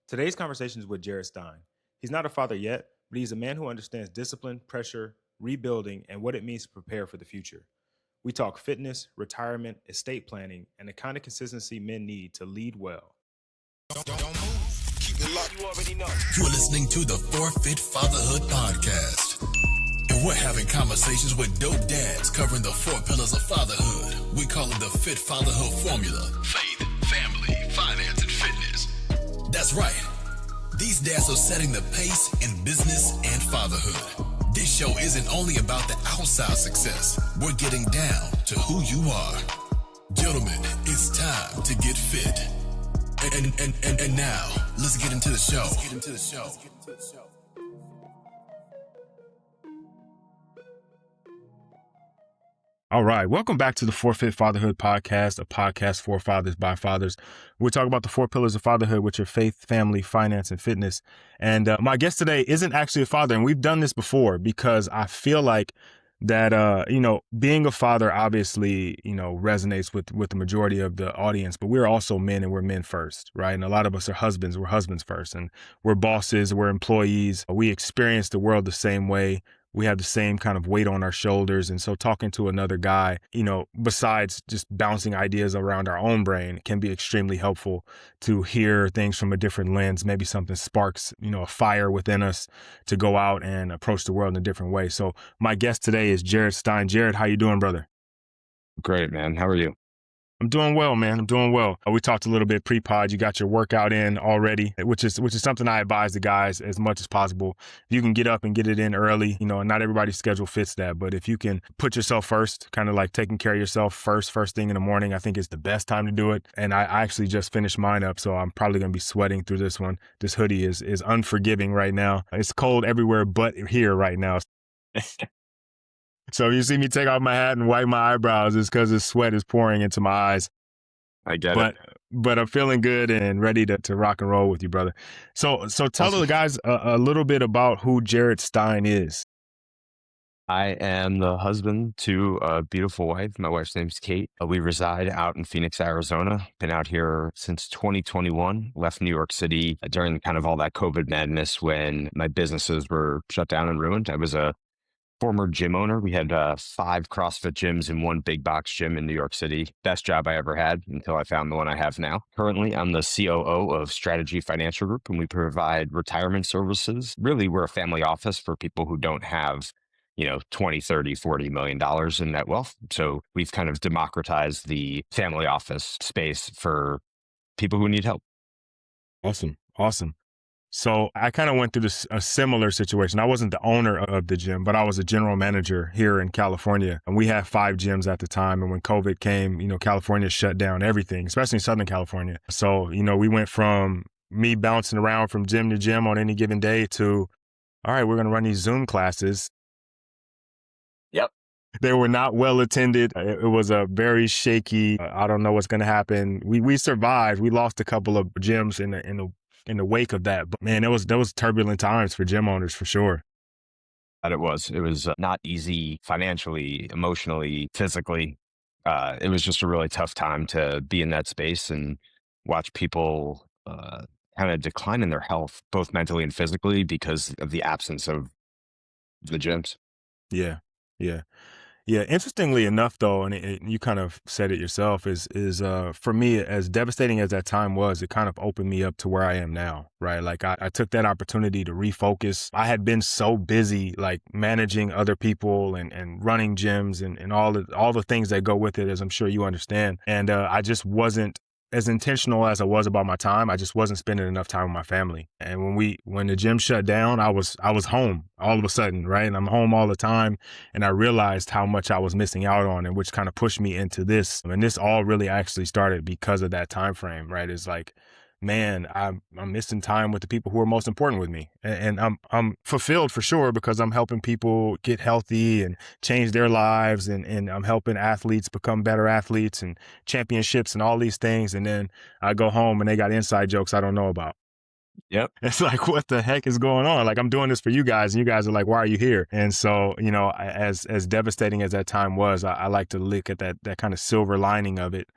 Today's conversation is with Jared Stein. He's not a father yet, but he's a man who understands discipline, pressure, rebuilding, and what it means to prepare for the future. We talk fitness, retirement, estate planning, and the kind of consistency men need to lead well. Don't move. Keep it locked. You already know. You're listening to the Fit Fatherhood Podcast. And we're having conversations with dope dads covering the 4 pillars of fatherhood. We call it the Fit Fatherhood Formula. Faith, family, finance, and fitness. That's right. These dads are setting the pace in business and fatherhood. This show isn't only about the outside success. We're getting down to who you are. Gentlemen, it's time to get fit. And now, let's get into the show. All right. Welcome back to the Fit Fatherhood Podcast, a podcast for fathers by fathers. We're talking about the 4 pillars of fatherhood, which are faith, family, finance, and fitness. And my guest today isn't actually a father. And we've done this before because I feel like that, being a father obviously, resonates with the majority of the audience, but we're also men and we're men first, right? And a lot of us are husbands. We're husbands first, and we're bosses. We're employees. We experience the world the same way. We have the same kind of weight on our shoulders. And so talking to another guy, besides just bouncing ideas around our own brain, can be extremely helpful to hear things from a different lens. Maybe something sparks, a fire within us to go out and approach the world in a different way. So my guest today is Jared Stein. Jared, how you doing, brother? Great, man. How are you? I'm doing well, man. I'm doing well. We talked a little bit pre-pod. You got your workout in already, which is something I advise the guys as much as possible. If you can get up and get it in early, not everybody's schedule fits that, but if you can put yourself first, kind of like taking care of yourself first thing in the morning, I think is the best time to do it. And I actually just finished mine up, so I'm probably going to be sweating through this one. This hoodie is unforgiving right now. It's cold everywhere but here right now. So if you see me take off my hat and wipe my eyebrows, it's because the sweat is pouring into my eyes. I get it. But I'm feeling good and ready to rock and roll with you, brother. So tell the guys a little bit about who Jared Stein is. I am the husband to a beautiful wife. My wife's name's Kate. We reside out in Phoenix, Arizona. Been out here since 2021. Left New York City during kind of all that COVID madness when my businesses were shut down and ruined. I was a former gym owner. We had 5 CrossFit gyms and 1 big box gym in New York City. Best job I ever had until I found the one I have now. Currently, I'm the COO of Strategy Financial Group, and we provide retirement services. Really, we're a family office for people who don't have, 20, 30, $40 million in net wealth. So we've kind of democratized the family office space for people who need help. Awesome. So I kind of went through a similar situation. I wasn't the owner of the gym, but I was a general manager here in California. And we had 5 gyms at the time. And when COVID came, California shut down everything, especially in Southern California. So, we went from me bouncing around from gym to gym on any given day to, all right, we're going to run these Zoom classes. Yep. They were not well attended. It was a very shaky, I don't know what's going to happen. We survived. We lost a couple of gyms in the wake of that. But man, there was turbulent times for gym owners for sure. But it was not easy financially, emotionally, physically. It was just a really tough time to be in that space and watch people kind of decline in their health, both mentally and physically, because of the absence of the gyms. Yeah. Interestingly enough, though, and you kind of said it yourself, is for me, as devastating as that time was, it kind of opened me up to where I am now, right? Like I took that opportunity to refocus. I had been so busy, like managing other people and running gyms and all the things that go with it, as I'm sure you understand. And I just wasn't as intentional as I was about my time. I just wasn't spending enough time with my family. And when the gym shut down, I was home all of a sudden, right? And I'm home all the time. And I realized how much I was missing out on, and which kind of pushed me into this. And this all really actually started because of that time frame, right? It's like, man, I'm missing time with the people who are most important with me. And I'm fulfilled for sure because I'm helping people get healthy and change their lives. And I'm helping athletes become better athletes and championships and all these things. And then I go home and they got inside jokes I don't know about. Yep. It's like, what the heck is going on? Like, I'm doing this for you guys, and you guys are like, why are you here? And so, you know, as devastating as that time was, I like to look at that kind of silver lining of it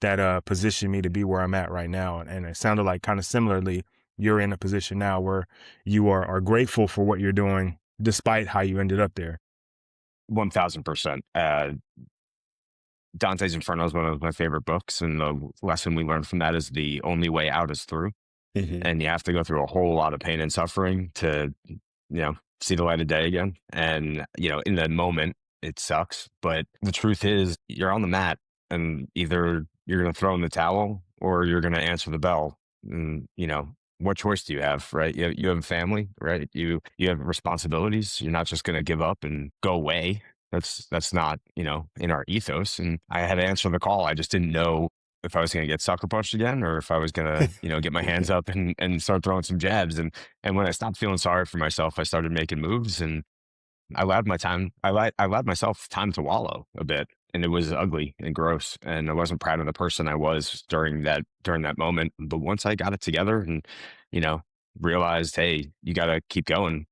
that positioned me to be where I'm at right now. And it sounded like kind of similarly, you're in a position now where you are grateful for what you're doing despite how you ended up there. 1000%. Dante's Inferno is one of my favorite books. And the lesson we learn from that is the only way out is through. Mhm. And you have to go through a whole lot of pain and suffering to, see the light of day again. And, in the moment, it sucks. But the truth is, you're on the mat, and either you're going to throw in the towel or you're going to answer the bell. And, what choice do you have, right? You have a family, right? You have responsibilities. You're not just going to give up and go away. That's not, in our ethos. And I had to answer the call. I just didn't know if I was going to get sucker punched again, or if I was going to, get my hands up and start throwing some jabs. And when I stopped feeling sorry for myself, I started making moves, and I allowed myself time to wallow a bit, and it was ugly and gross. And I wasn't proud of the person I was during that moment. But once I got it together and, you know, realized, hey, you got to keep going.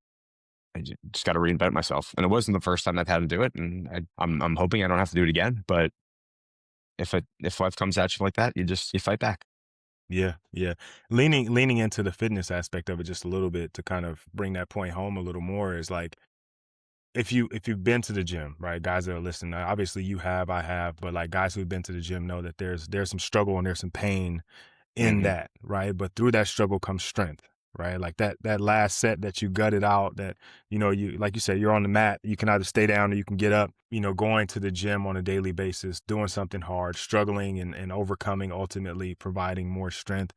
Just got to reinvent myself. And it wasn't the first time I've had to do it. And I'm hoping I don't have to do it again. But if life comes at you like that, you fight back. Yeah, yeah. Leaning into the fitness aspect of it just a little bit to kind of bring that point home a little more is like if you've been to the gym, right? Guys that are listening, obviously you have, I have, but like guys who've been to the gym know that there's some struggle and there's some pain in Hmm. that, right? But through that struggle comes strength, right? Like that last set that you gutted out, that you like you said, you're on the mat, you can either stay down or you can get up. Going to the gym on a daily basis, doing something hard, struggling and overcoming, ultimately providing more strength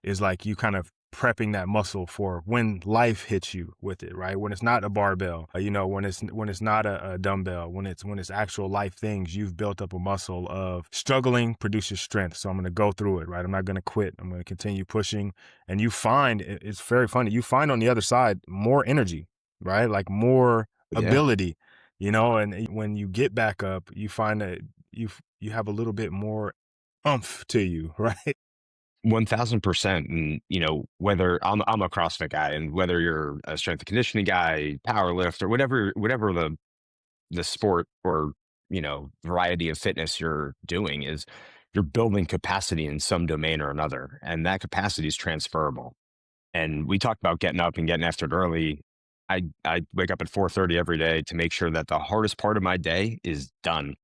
is like you kind of prepping that muscle for when life hits you with it, right? When it's not a barbell, when it's not a dumbbell, when it's actual life things, you've built up a muscle of struggling produces strength. So I'm going to go through it, right? I'm not going to quit. I'm going to continue pushing. And you find it's very funny. You find on the other side more energy, right? Like more Yeah. ability, and when you get back up, you find that you have a little bit more umph to you, right? 1000%. And, whether I'm a CrossFit guy, and whether you're a strength and conditioning guy, power lift, or whatever the sport or, variety of fitness you're doing is, you're building capacity in some domain or another. And that capacity is transferable. And we talked about getting up and getting after it early. I wake up at 4:30 every day to make sure that the hardest part of my day is done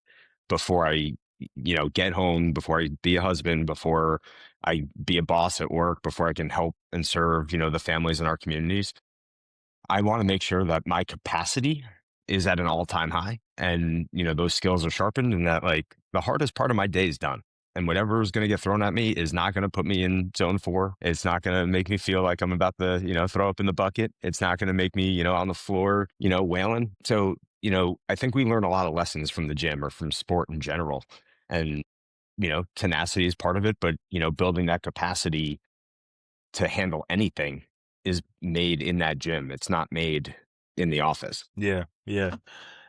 before I, get home, before I be a husband, before I be a boss at work, before I can help and serve, the families in our communities. I want to make sure that my capacity is at an all-time high, and, those skills are sharpened, and that, like, the hardest part of my day is done. And whatever is going to get thrown at me is not going to put me in zone 4. It's not going to make me feel like I'm about to, throw up in the bucket. It's not going to make me, on the floor, wailing. So, I think we learn a lot of lessons from the gym or from sport in general. And, tenacity is part of it, but, building that capacity to handle anything is made in that gym. It's not made in the office. Yeah, yeah.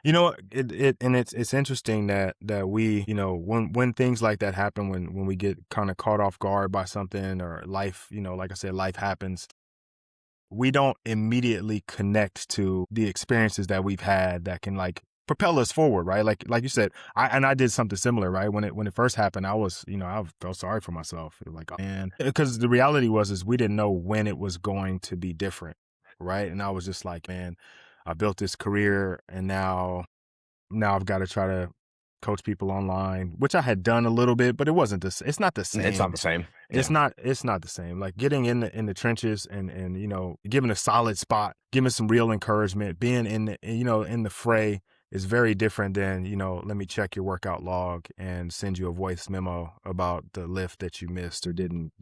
It's interesting that we, when things like that happen, when we get kind of caught off guard by something or life, like I said, life happens, we don't immediately connect to the experiences that we've had that can like propel us forward, right? Like you said, I did something similar, right? When it first happened, I felt sorry for myself. Like, oh, man, because the reality is we didn't know when it was going to be different, right? And I was just like, man, I built this career, and now I've got to try to coach people online, which I had done a little bit, but it's not the It's not same. the same. It's Yeah. not the same. Like getting in the trenches and giving a solid spot, giving some real encouragement, being in the fray is very different than, let me check your workout log and send you a voice memo about the lift that you missed or didn't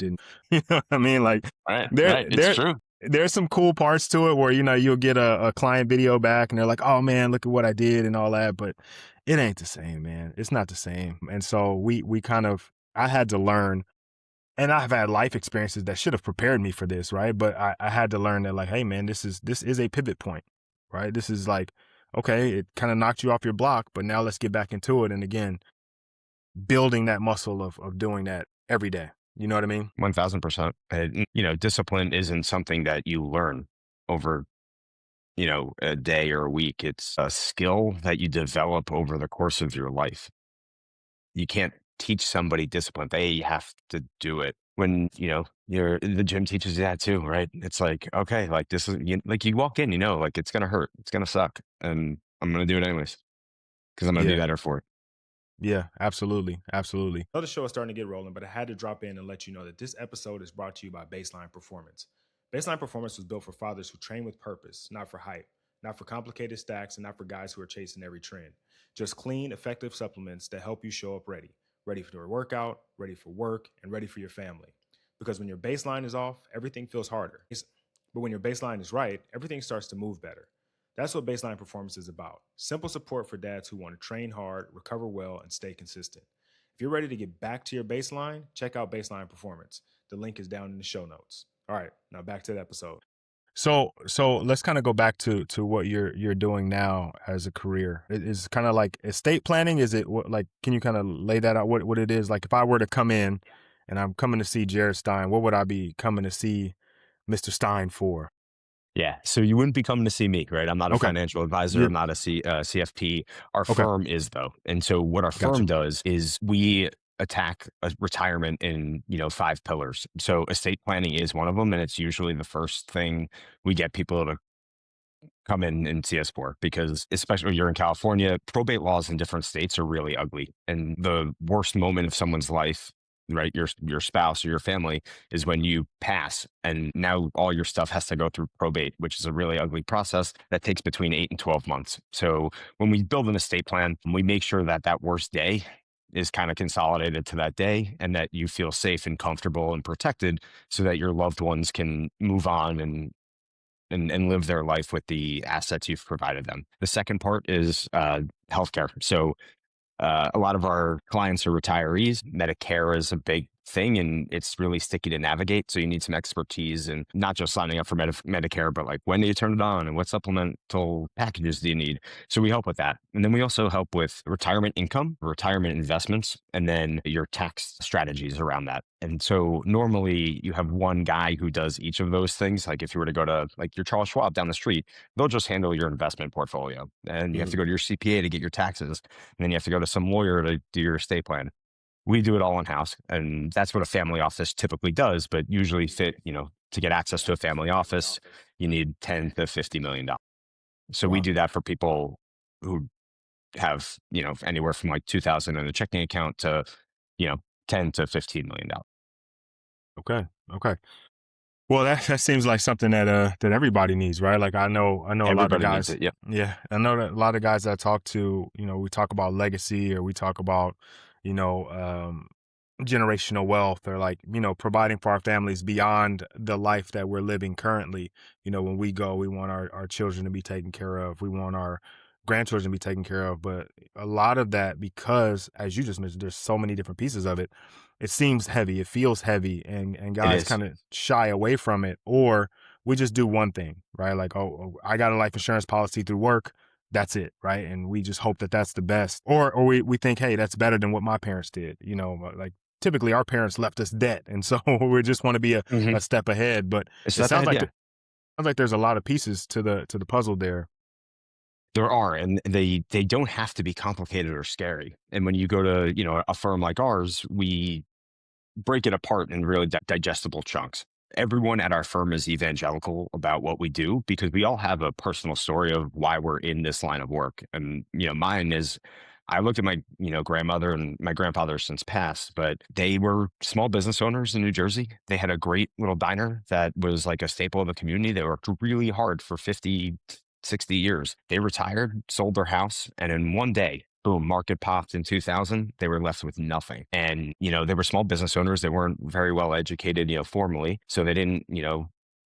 you know what I mean? Like Right. there Right. It's there true. there's some cool parts to it where, you'll get a client video back and they're like, oh man, look at what I did and all that. But it ain't the same, man. It's not the same. And so I had to learn, and I've had life experiences that should have prepared me for this, right? But I had to learn that, like, hey man, this is a pivot point, right? This is like, okay, it kind of knocked you off your block, but now let's get back into it. And again, building that muscle of doing that every day. You know what I mean? 1000%. Discipline isn't something that you learn over, a day or a week. It's a skill that you develop over the course of your life. You can't teach somebody discipline. They have to do it. When, the gym teaches you that too, right? It's like, okay, like this is like you walk in, like it's going to hurt. It's going to suck. And I'm going to do it anyways because I'm going to be Yeah. better for it. Yeah, absolutely. Absolutely. I know the show is starting to get rolling, but I had to drop in and let you know that this episode is brought to you by Baseline Performance. Baseline Performance was built for fathers who train with purpose, not for hype, not for complicated stacks, and not for guys who are chasing every trend. Just clean, effective supplements that help you show up ready for your workout, ready for work, and ready for your family. Because when your baseline is off, everything feels harder. But when your baseline is right, everything starts to move better. That's what Baseline Performance is about. Simple support for dads who want to train hard, recover well, and stay consistent. If you're ready to get back to your baseline, check out Baseline Performance. The link is down in the show notes. All right, now back to the episode. So let's kind of go back to what you're doing now as a career. It is kind of like estate planning. Is it what, like, can you kind of lay that out what it is? Like if I were to come in and I'm coming to see Jared Stein, what would I be coming to see Mr. Stein for? Yeah. So you wouldn't be coming to see me, right? I'm not a Okay. financial advisor. Yeah. I'm not a CFP. Our Okay. firm is, though. And so what our Gotcha. firm does is we attack a retirement in, 5 pillars. So estate planning is one of them. And it's usually the first thing we get people to come in and see us for, because especially when you're in California, probate laws in different states are really ugly. And the worst moment of someone's life, right, your spouse or your family, is when you pass and now all your stuff has to go through probate, which is a really ugly process that takes between 8 and 12 months. So when we build an estate plan, we make sure that that worst day is kind of consolidated to that day and that you feel safe and comfortable and protected so that your loved ones can move on and live their life with the assets you've provided them. The second part is healthcare. So a lot of our clients are retirees. Medicare is a big thing and it's really sticky to navigate. So you need some expertise and not just signing up for Medicare, but like when do you turn it on and what supplemental packages do you need? So we help with that. And then we also help with retirement income, retirement investments, and then your tax strategies around that. And so normally you have one guy who does each of those things. Like if you were to go to like your Charles Schwab down the street, they'll just handle your investment portfolio. And you have to go to your CPA to get your taxes. And then you have to go to some lawyer to do your estate plan. We do it all in house. And that's what a family office typically does. But usually to get access to a family office, you need 10 to $50 million. So we Wow. do that for people who have, anywhere from like 2,000 in a checking account to, 10 to $15 million. Okay. Well, that seems like something that everybody needs, right? Like I know a lot of Everybody needs guys. it. Yep. Yeah, I know that a lot of guys that I talk to, we talk about legacy or we talk about, you know, um, generational wealth or like, providing for our families beyond the life that we're living currently. When we go, we want our children to be taken care of. We want our grandchildren to be taken care of. But a lot of that, because as you just mentioned, there's so many different pieces of it. It seems heavy. It feels heavy, and It guys is. kind of shy away from it, or we just do one thing, right? Like, oh, I got a life insurance policy through work. That's it, right? And we just hope that that's the best, or we think, hey, that's better than what my parents did. Like typically our parents left us debt, and so we just want to be a step ahead. But It's it not bad. Yeah. sounds like there's a lot of pieces to the puzzle there. There are, and they don't have to be complicated or scary. And when you go to, a firm like ours, we break it apart in really digestible chunks. Everyone at our firm is evangelical about what we do because we all have a personal story of why we're in this line of work. And, mine is I looked at my, grandmother and my grandfather since passed, but they were small business owners in New Jersey. They had a great little diner that was like a staple of the community. They worked really hard for 50, 60 years. They retired, sold their house, and in one day, boom, market popped in 2000. They were left with nothing. And, they were small business owners. They weren't very well educated, formally. So they didn't,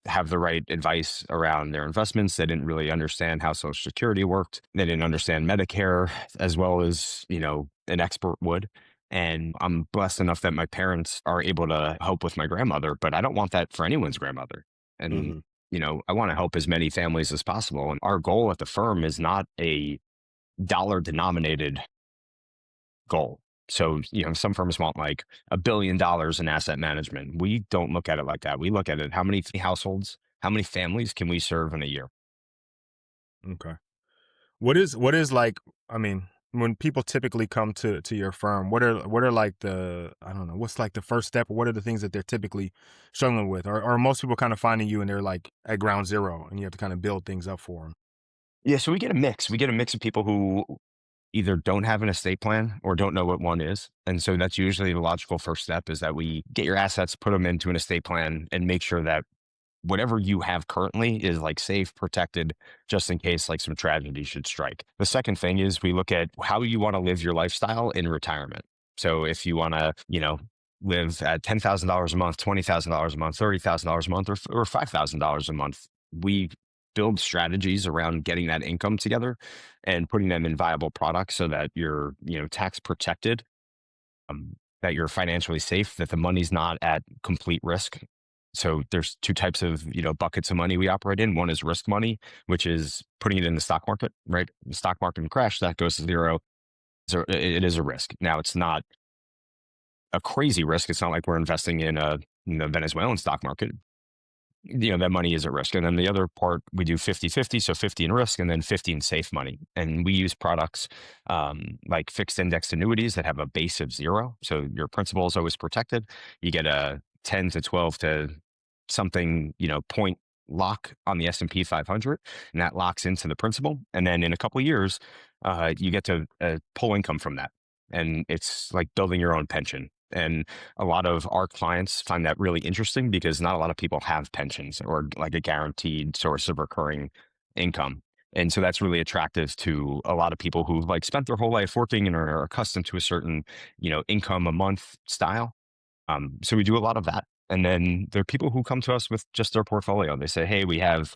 have the right advice around their investments. They didn't really understand how Social Security worked. They didn't understand Medicare as well as, an expert would. And I'm blessed enough that my parents are able to help with my grandmother, but I don't want that for anyone's grandmother. And, Mm-hmm. I want to help as many families as possible. And our goal at the firm is not a dollar denominated goal. So, some firms want like $1 billion in asset management. We don't look at it like that. We look at it, how many households, how many families can we serve in a year? Okay. What is like? I mean, when people typically come to your firm, what are like the, I don't know, what's like the first step, or what are the things that they're typically struggling with? Or most people kind of finding you and they're like at ground zero and you have to kind of build things up for them? Yeah, so we get a mix. We get a mix of people who either don't have an estate plan or don't know what one is. And so that's usually the logical first step, is that we get your assets, put them into an estate plan, and make sure that whatever you have currently is like safe, protected, just in case like some tragedy should strike. The second thing is we look at how you want to live your lifestyle in retirement. So if you want to, live at $10,000 a month, $20,000 a month, $30,000 a month, or $5,000 a month, we build strategies around getting that income together and putting them in viable products so that you're, tax protected, that you're financially safe, that the money's not at complete risk. So there's two types of, buckets of money we operate in. One is risk money, which is putting it in the stock market, right? The stock market crash, that goes to zero. So it is a risk. Now, it's not a crazy risk. It's not like we're investing in the Venezuelan stock market. That money is at risk. And then the other part, we do 50-50, so 50 in risk and then 50 in safe money. And we use products like fixed index annuities that have a base of zero. So your principal is always protected. You get a 10 to 12 to something, point lock on the S&P 500, and that locks into the principal. And then in a couple of years, you get to pull income from that. And it's like building your own pension. And a lot of our clients find that really interesting because not a lot of people have pensions or like a guaranteed source of recurring income. And so that's really attractive to a lot of people who like spent their whole life working and are accustomed to a certain, income a month style. So we do a lot of that. And then there are people who come to us with just their portfolio. They say, hey, we have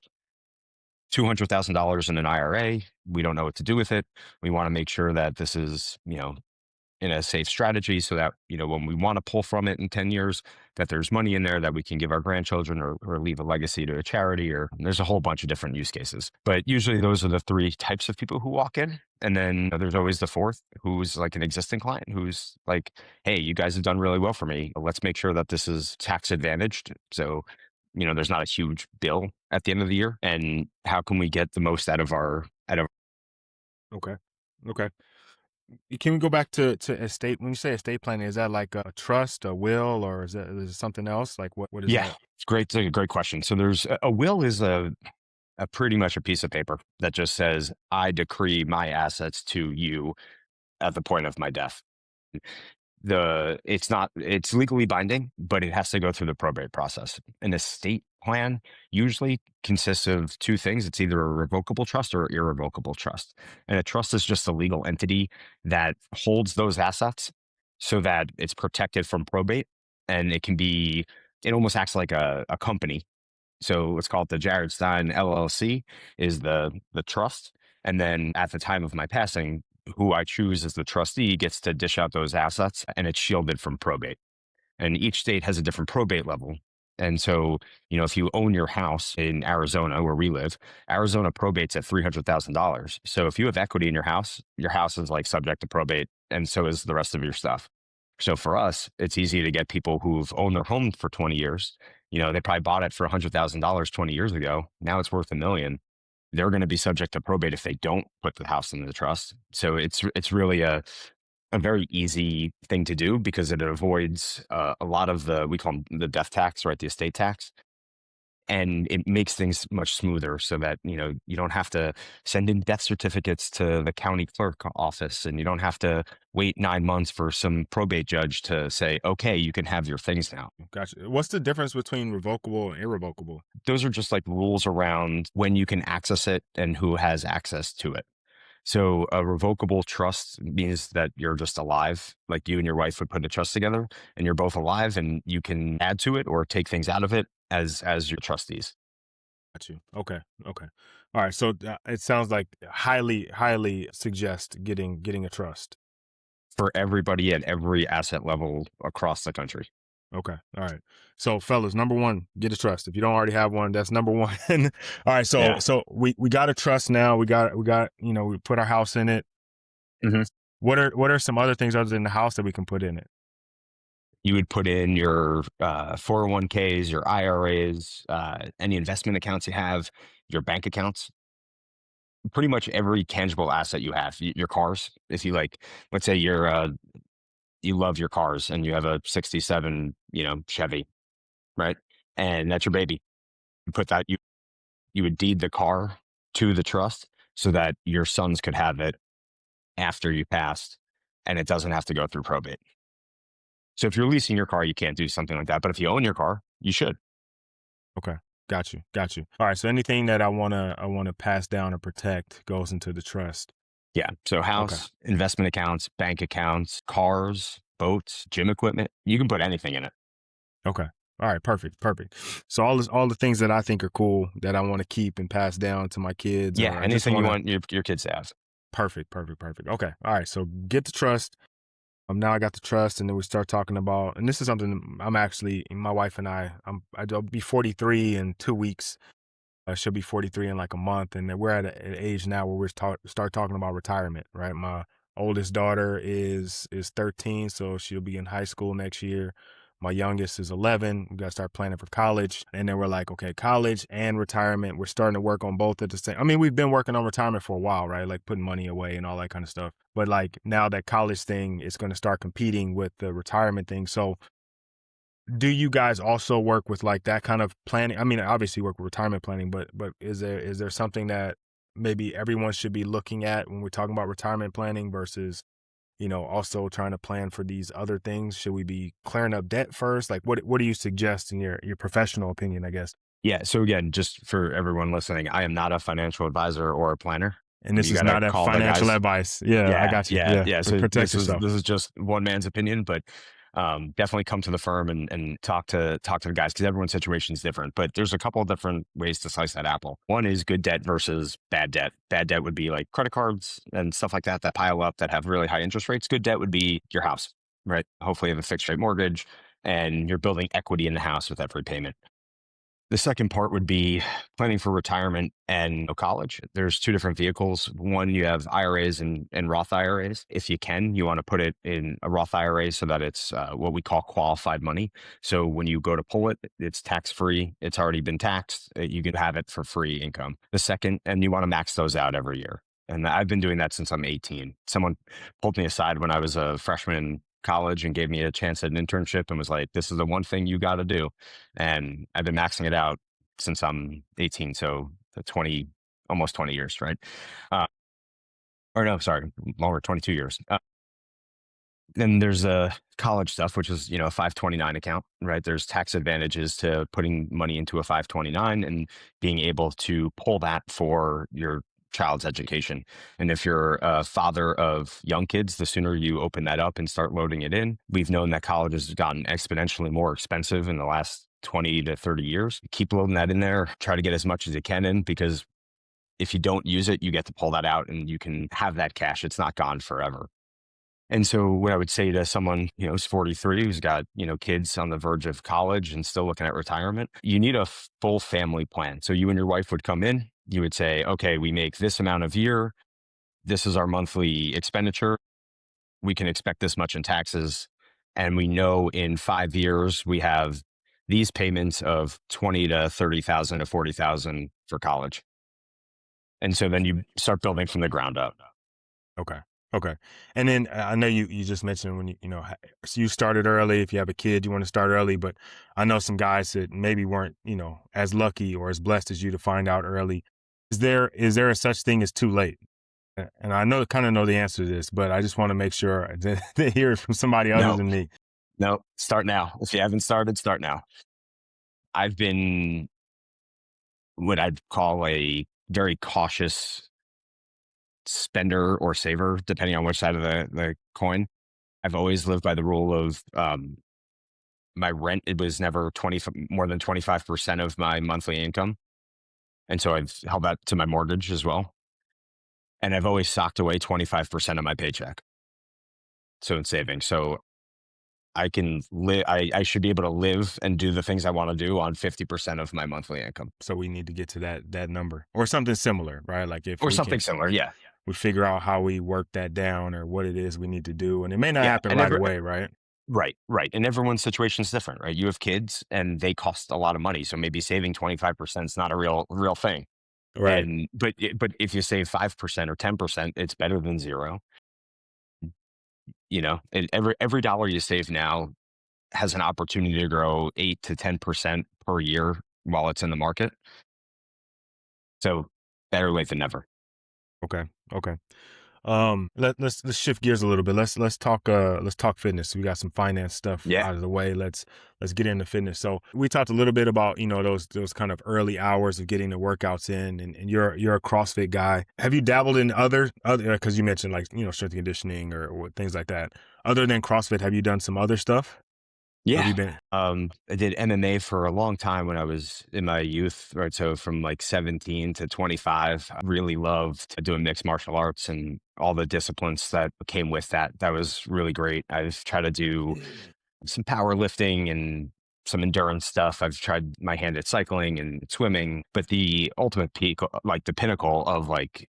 $200,000 in an IRA. We don't know what to do with it. We want to make sure that this is, in a safe strategy so that, when we want to pull from it in 10 years, that there's money in there that we can give our grandchildren or leave a legacy to a charity, or there's a whole bunch of different use cases. But usually those are the three types of people who walk in. And then there's always the fourth, who's like an existing client who's like, hey, you guys have done really well for me. Let's make sure that this is tax advantaged. So, there's not a huge bill at the end of the year. And how can we get the most out of Okay. Okay. Can we go back to estate? When you say estate planning, is that like a trust, a will, or is it something else? Like what is Yeah, that? it's great. It's a great question. So there's a will is a pretty much a piece of paper that just says, I decree my assets to you at the point of my death. It's legally binding, but it has to go through the probate process. An estate plan usually consists of two things. It's either a revocable trust or irrevocable trust. And a trust is just a legal entity that holds those assets so that it's protected from probate. And it almost acts like a company. So let's call it the Jared Stein LLC is the trust. And then at the time of my passing, who I choose as the trustee gets to dish out those assets, and it's shielded from probate. And each state has a different probate level. And so, if you own your house in Arizona, where we live, Arizona probates at $300,000. So if you have equity in your house is like subject to probate, and so is the rest of your stuff. So for us, it's easy to get people who've owned their home for 20 years. They probably bought it for $100,000 20 years ago. Now it's worth $1 million. They're going to be subject to probate if they don't put the house in the trust. So it's really a very easy thing to do because it avoids a lot of we call them the death tax, right? The estate tax. And it makes things much smoother so that, you don't have to send in death certificates to the county clerk office, and you don't have to wait 9 months for some probate judge to say, okay, you can have your things now. Gotcha. What's the difference between revocable and irrevocable? Those are just like rules around when you can access it and who has access to it. So a revocable trust means that you're just alive, like you and your wife would put a trust together and you're both alive and you can add to it or take things out of it as your trustees. Got you. Okay. Okay. All right. So it sounds like highly suggest getting a trust. For everybody at every asset level across the country. Okay. All right. So fellas, number one, get a trust. If you don't already have one, that's number one. All right. So Yeah. we got a trust now. We got we put our house in it. Mhm. What are some other things other than the house that we can put in it? You would put in your 401ks, your IRAs, any investment accounts you have, your bank accounts. pretty much every tangible asset you have, your cars. If you like, let's say you love your cars and you have a 67, Chevy, right? And that's your baby. You put that, you would deed the car to the trust so that your sons could have it after you passed and it doesn't have to go through probate. So if you're leasing your car, you can't do something like that. But if you own your car, you should. Okay. Got you. Got you. All right. So anything that I wanna pass down or protect goes into the trust. Yeah. So Okay. house, investment accounts, bank accounts, cars, boats, gym equipment, you can put anything in it. Okay. All right. Perfect. Perfect. So all the things that I think are cool that I want to keep and pass down to my kids, Yeah. or I just Anything you want to. want your kids to have. Perfect. Perfect. Perfect. Okay. All right. So get the trust. Now I got the trust, and then we start talking about, and this is something I'm actually, my wife and I'll be 43 in 2 weeks. She'll be 43 in like a month, and then we're at an age now where start talking about retirement. Right. My oldest daughter is 13, so she'll be in high school next year. My youngest is 11. We got to start planning for college, and then we're like, okay, college and retirement. We're starting to work on both at the same. I mean, we've been working on retirement for a while, right? Like putting money away and all that kind of stuff. But like now that college thing is going to start competing with the retirement thing. So do you guys also work with like that kind of planning? I mean, obviously you work with retirement planning, but is there something that maybe everyone should be looking at when we're talking about retirement planning versus, also trying to plan for these other things? Should we be clearing up debt first? Like what do you suggest in your professional opinion, I guess? Yeah. So again, just for everyone listening, I am not a financial advisor or a planner. And this You is got to not a call the financial guys. advice. Yeah, I Yeah, got you. yeah, Yeah. yeah. So Protect yourself. this is just one man's opinion, but definitely come to the firm and talk to the guys because everyone's situation is different. But there's a couple of different ways to slice that apple. One is good debt versus bad debt. Bad debt would be like credit cards and stuff like that pile up that have really high interest rates. Good debt would be your house, right? Hopefully, you have a fixed rate mortgage and you're building equity in the house with every payment. The second part would be planning for retirement and college. There's two different vehicles. One, you have IRAs and Roth IRAs. If you can, you want to put it in a Roth IRA so that it's what we call qualified money. So when you go to pull it, it's tax free. It's already been taxed. You can have it for free income. The second, and you want to max those out every year. And I've been doing that since I'm 18. Someone pulled me aside when I was a freshman in college and gave me a chance at an internship and was like, this is the one thing you got to do. And I've been maxing it out since I'm 18. So the 20, almost 20 years, right? Or no, sorry, longer, 22 years. Then there's college stuff, which is, a 529 account, right? There's tax advantages to putting money into a 529 and being able to pull that for your child's education. And if you're a father of young kids, the sooner you open that up and start loading it in. We've known that college has gotten exponentially more expensive in the last 20 to 30 years. Keep loading that in there, try to get as much as you can in, because if you don't use it, you get to pull that out and you can have that cash. It's not gone forever. And so what I would say to someone, who's 43, who's got, kids on the verge of college and still looking at retirement, you need a full family plan. So you and your wife would come in, you would say, okay, we make this amount a year. This is our monthly expenditure. We can expect this much in taxes. And we know in 5 years, we have these payments of 20 to 30,000 to 40,000 for college. And so then you start building from the ground up. Okay. Okay. And then I know you just mentioned when so you started early. If you have a kid, you want to start early, but I know some guys that maybe weren't, as lucky or as blessed as you to find out early. Is there a such thing as too late? And I kind of know the answer to this, but I just want to make sure to hear it from somebody other No, than me. no, start now. If you haven't started, start now. I've been what I'd call a very cautious spender or saver, depending on which side of the coin. I've always lived by the rule of my rent. It was never more than 25% of my monthly income. And so I've held that to my mortgage as well. And I've always socked away 25% of my paycheck. So in savings. So I can live, I should be able to live and do the things I want to do on 50% of my monthly income. So we need to get to that number or something similar, right? Like if Or we something can, similar. Yeah. we figure out how we work that down or what it is we need to do. And it may not Yeah. happen right away, right? Right, right. And everyone's situation is different, right? You have kids and they cost a lot of money. So maybe saving 25% is not a real thing. Right. But if you save 5% or 10%, it's better than zero. And every dollar you save now has an opportunity to grow 8 to 10% per year while it's in the market. So better late than never. Okay. Okay. Let's shift gears a little bit. Let's talk fitness. We got some finance stuff Yeah. out of the way. Let's get into fitness. So we talked a little bit about, those kind of early hours of getting the workouts in, and you're a CrossFit guy. Have you dabbled in other because you mentioned, like, strength and conditioning or things like that. Other than CrossFit, have you done some other stuff? Or have Yeah. you been I did MMA for a long time when I was in my youth, right? So from like 17 to 25, I really loved doing mixed martial arts and all the disciplines that came with that. That was really great. I've tried to do some powerlifting and some endurance stuff. I've tried my hand at cycling and swimming, but the ultimate peak, like the pinnacle of like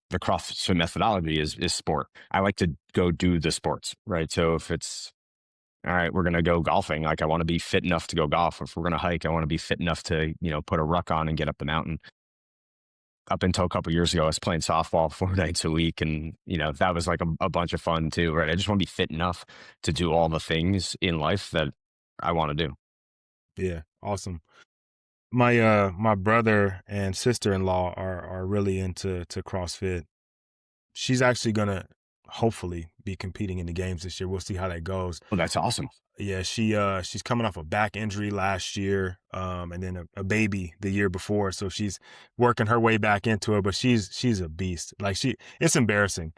the CrossFit methodology is sport. I like to go do the sports, right? So if it's all right, we're going to go golfing. Like, I want to be fit enough to go golf. If we're going to hike, I want to be fit enough to, put a ruck on and get up the mountain. Up until a couple of years ago, I was playing softball 4 nights a week. And, that was like a bunch of fun too, right? I just want to be fit enough to do all the things in life that I want to do. Yeah, awesome. My brother and sister-in-law are really into CrossFit. She's actually gonna hopefully be competing in the games this year. We'll see how that goes. Well, that's awesome. Yeah, she's coming off a back injury last year, and then a baby the year before. So she's working her way back into it, but she's a beast. Like, it's embarrassing.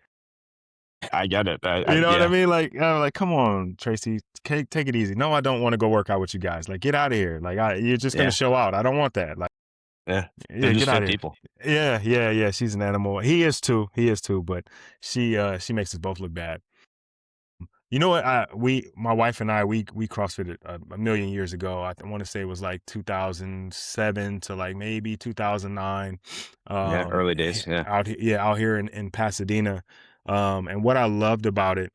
I get it. You know what I Yeah. mean? Like, come on, Tracy, take it easy. No, I don't want to go work out with you guys. Like, get out of here. Like, you're just gonna Yeah. show out. I don't want that. Like, Yeah. They're yeah, just get out fit of here. people. Yeah, yeah, yeah. She's an animal. He is too. He is too. But she makes us both look bad. You know what? My wife and I, we CrossFitted a million years ago. I want to say it was like 2007 to like maybe 2009. Yeah. Early days. Yeah. Out here in Pasadena. And what I loved about it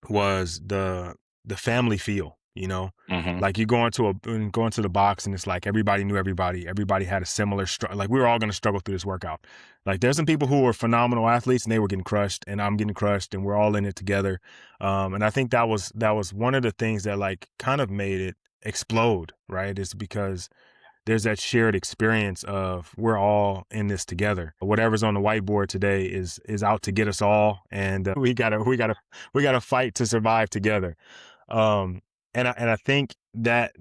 was the family feel, Hmm. like you go into the box and it's like everybody knew everybody. Everybody had a similar like we were all going to struggle through this workout. Like, there's some people who were phenomenal athletes and they were getting crushed and I'm getting crushed and we're all in it together. And I think that was one of the things that like kind of made it explode, right? Is because there's that shared experience of we're all in this together. Whatever's on the whiteboard today is out to get us all, and we gotta fight to survive together. Um, and I think that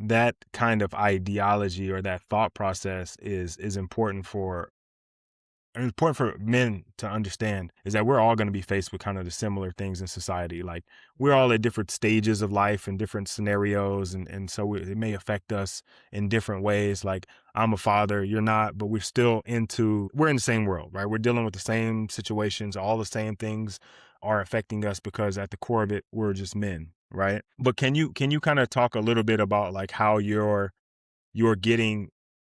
kind of ideology or that thought process is important for men to understand, is that we're all going to be faced with kind of the similar things in society. Like, we're all at different stages of life and different scenarios. And so it may affect us in different ways. Like, I'm a father, you're not, but we're in the same world, right? We're dealing with the same situations. All the same things are affecting us because at the core of it, we're just men. Right. But can you kind of talk a little bit about like how you're getting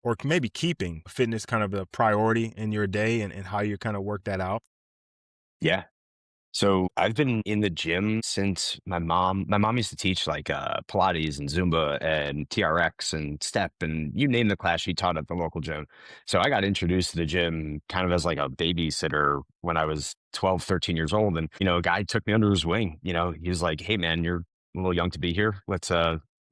or maybe keeping fitness kind of a priority in your day, and how you kind of work that out? Yeah. So I've been in the gym since my mom used to teach like Pilates and Zumba and TRX and step and you name the class she taught at the local gym. So I got introduced to the gym kind of as like a babysitter when I was 12, 13 years old. And, a guy took me under his wing. He was like, "Hey man, you're a little young to be here. Let's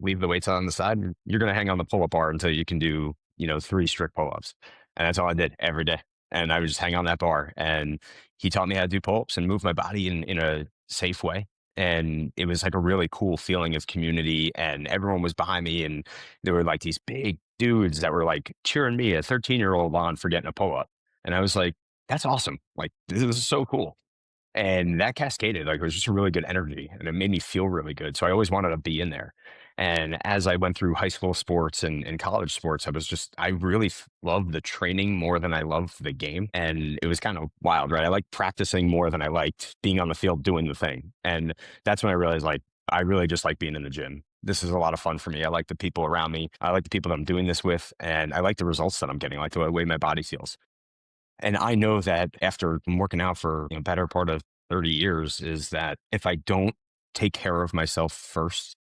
leave the weights on the side. And you're going to hang on the pull-up bar until you can do, 3 strict pull-ups." And that's all I did every day. And I would just hang on that bar. And he taught me how to do pull-ups and move my body in a safe way. And it was like a really cool feeling of community. And everyone was behind me. And there were like these big dudes that were like cheering me, a 13-year-old, on for getting a pull-up. And I was like, that's awesome. Like, this is so cool. And that cascaded, like, it was just a really good energy and it made me feel really good. So I always wanted to be in there. And as I went through high school sports and college sports, I really loved the training more than I loved the game. And it was kind of wild, right? I liked practicing more than I liked being on the field doing the thing. And that's when I realized, like, I really just like being in the gym. This is a lot of fun for me. I like the people around me. I like the people that I'm doing this with. And I like the results that I'm getting, like the way my body feels. And I know that after working out for a better part of 30 years is that if I don't take care of myself first,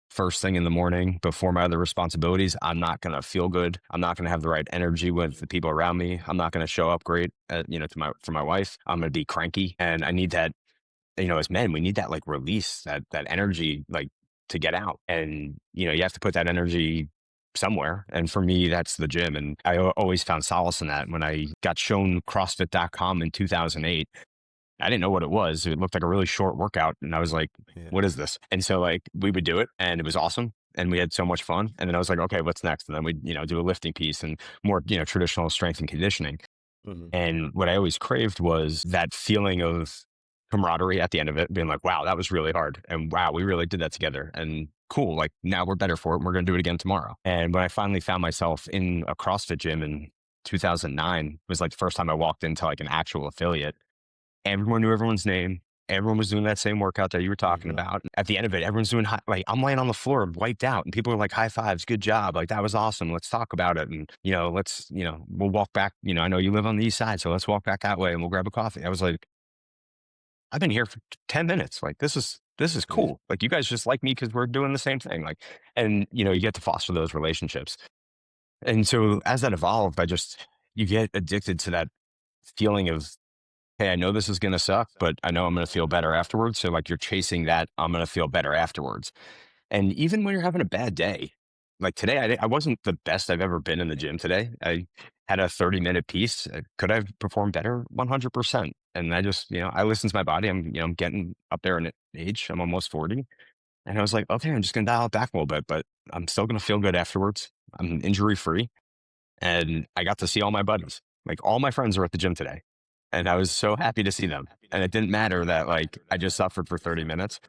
first thing in the morning before my other responsibilities, I'm not going to feel good. I'm not going to have the right energy with the people around me. I'm not going to show up great, for my wife. I'm going to be cranky, and I need that. As men, we need that like release, that energy, like to get out, and you have to put that energy somewhere. And for me, that's the gym, and I always found solace in that. When I got shown CrossFit.com in 2008. I didn't know what it was. It looked like a really short workout. And I was like, Yeah. what is this? And so like we would do it and it was awesome. And we had so much fun. And then I was like, okay, what's next? And then we'd, do a lifting piece and more, traditional strength and conditioning. Mhm. And what I always craved was that feeling of camaraderie at the end of it, being like, wow, that was really hard. And wow, we really did that together. And cool, like now we're better for it. And we're going to do it again tomorrow. And when I finally found myself in a CrossFit gym in 2009, it was like the first time I walked into like an actual affiliate. Everyone knew everyone's name. Everyone was doing that same workout that you were talking Mhm. about. At the end of it, everyone's doing like I'm laying on the floor, wiped out, and people are like, "High fives, good job! Like that was awesome. Let's talk about it." And we'll walk back. I know you live on the east side, so let's walk back that way and we'll grab a coffee. I was like, I've been here for 10 minutes. Like this is Yeah. cool. Like you guys just like me because we're doing the same thing. Like, and you get to foster those relationships. And so as that evolved, you get addicted to that feeling of, hey, I know this is going to suck, but I know I'm going to feel better afterwards. So like you're chasing that, I'm going to feel better afterwards. And even when you're having a bad day, like today, I wasn't the best I've ever been in the gym today. I had a 30-minute piece. Could I have performed better? 100%. And I just, I listened to my body. I'm getting up there in age. I'm almost 40. And I was like, okay, I'm just going to dial it back a little bit, but I'm still going to feel good afterwards. I'm injury free. And I got to see all my buddies. Like all my friends were at the gym today. And I was so happy to see them. And it didn't matter that like I just suffered for 30 minutes.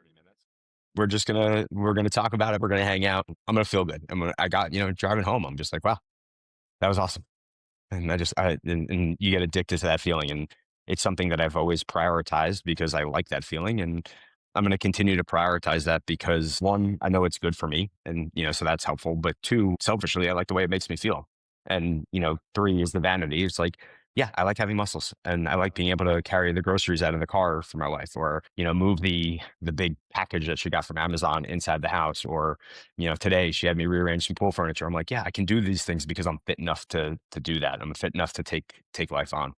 We're gonna talk about it. We're gonna hang out. I'm gonna feel good. I got, driving home. I'm just like, wow, that was awesome. And and you get addicted to that feeling. And it's something that I've always prioritized because I like that feeling. And I'm going to continue to prioritize that because one, I know it's good for me. And, so that's helpful. But two, selfishly, I like the way it makes me feel. And, three is the vanity. It's like, yeah, I like having muscles and I like being able to carry the groceries out of the car for my wife or, move the big package that she got from Amazon inside the house. Or, today she had me rearrange some pool furniture. I'm like, yeah, I can do these things because I'm fit enough to do that. I'm fit enough to take life on.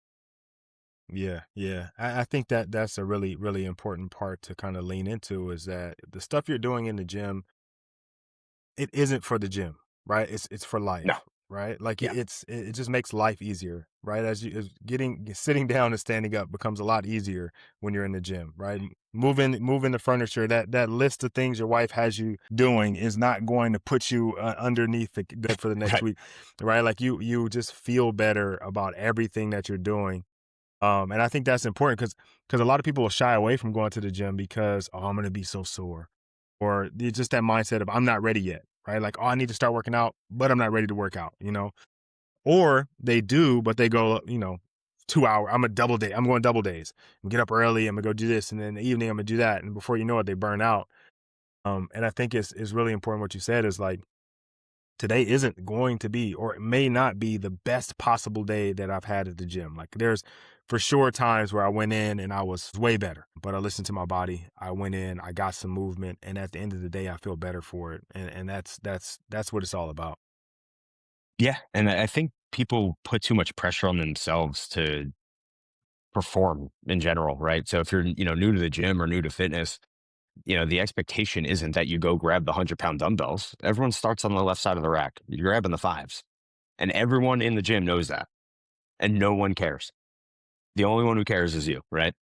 Yeah, yeah. I think that that's a really, really important part to kind of lean into is that the stuff you're doing in the gym, it isn't for the gym, right? It's for No. life, right? Like Yeah. it just makes life easier, right? As sitting down and standing up becomes a lot easier when you're in the gym, right? Moving the furniture, that list of things your wife has you doing is not going to put you underneath the bed for the next Right. week, right? Like you just feel better about everything that you're doing. And I think that's important because a lot of people will shy away from going to the gym because, oh, I'm gonna be so sore. Or it's just that mindset of I'm not ready yet, right? Like, oh, I need to start working out, but I'm not ready to work out, you know? Or they do, but they go, 2 hour. I'm going double days. I'm get up early, I'm gonna go do this, and then in the evening I'm gonna do that. And before you know it, they burn out. And I think it's really important what you said is like today isn't going to be, or it may not be the best possible day that I've had at the gym. Like there's for sure times where I went in and I was way better, but I listened to my body. I went in, I got some movement, and at the end of the day, I feel better for it. And that's what it's all about. Yeah. And I think people put too much pressure on themselves to perform in general, right? So if you're, new to the gym or new to fitness, the expectation isn't that you go grab the 100-pound dumbbells. Everyone starts on the left side of the rack. You're grabbing the fives. And everyone in the gym knows that. And no one cares. The only one who cares is you, right?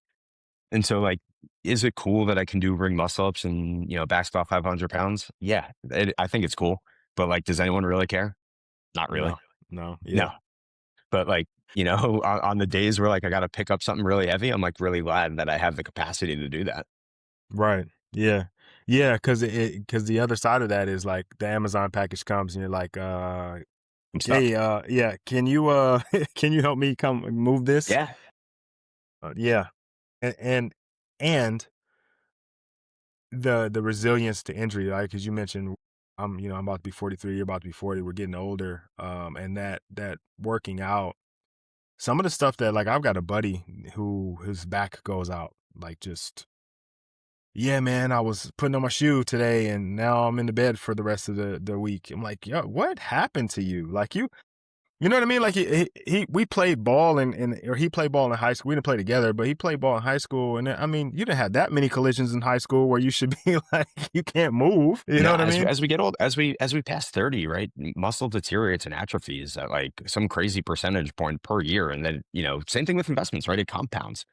And so, like, is it cool that I can do ring muscle ups and, back squat 500 pounds? Yeah, I think it's cool. But, like, does anyone really care? Not really. No, no, yeah, No. But, like, on the days where, like, I got to pick up something really heavy, I'm, like, really glad that I have the capacity to do that. right, yeah, yeah. Because the other side of that is like the Amazon package comes and you're like, I'm stuck. hey, yeah, can you can you help me come move this? Yeah. Yeah, and and and the resilience to injury, right? Because you mentioned I'm about to be 43, you're about to be 40, we're getting older. And that working out, some of the stuff that like I've got a buddy who his back goes out, like just yeah, man, I was putting on my shoe today and now I'm in the bed for the rest of the week. I'm like, yo, what happened to you? Like you know what I mean? Like we played ball or he played ball in high school. We didn't play together, but he played ball in high school. And I mean, you didn't have that many collisions in high school where you should be like, you can't move. You know No, what I mean? as we get old, as we pass 30, right, muscle deteriorates and atrophies at like some crazy percentage point per year. And then, same thing with investments, right? It compounds.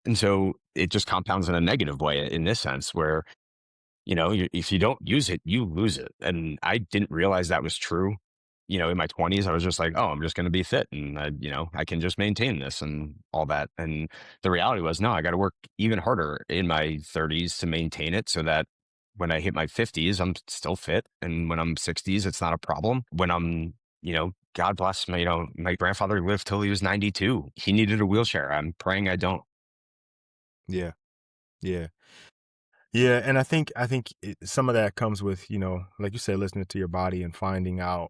And so it just compounds in a negative way in this sense where, if you don't use it, you lose it. And I didn't realize that was true. In my 20s, I was just like, oh, I'm just going to be fit and, I can just maintain this and all that. And the reality was, no, I got to work even harder in my 30s to maintain it so that when I hit my 50s, I'm still fit. And when I'm 60s, it's not a problem. When I'm, God bless my, my grandfather lived till he was 92. He needed a wheelchair. I'm praying I don't. Yeah. Yeah. Yeah, and I think some of that comes with, like you said, listening to your body and finding out,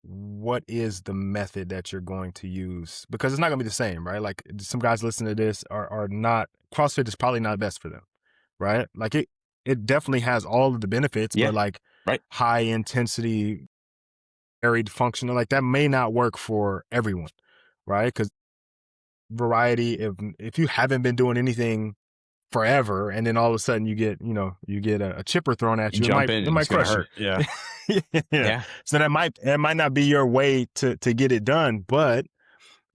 what is the method that you're going to use because it's not going to be the same, right? Like some guys listening to this are not CrossFit is probably not best for them, right? Like it definitely has all of the benefits, Yeah. but like Right. high intensity, varied functional, like that may not work for everyone, right? Because variety, if you haven't been doing anything forever, and then all of a sudden you get a chipper thrown at You you, jump in it and might it's going to crush you. hurt. Yeah. Yeah. Yeah. So it might not be your way to get it done, but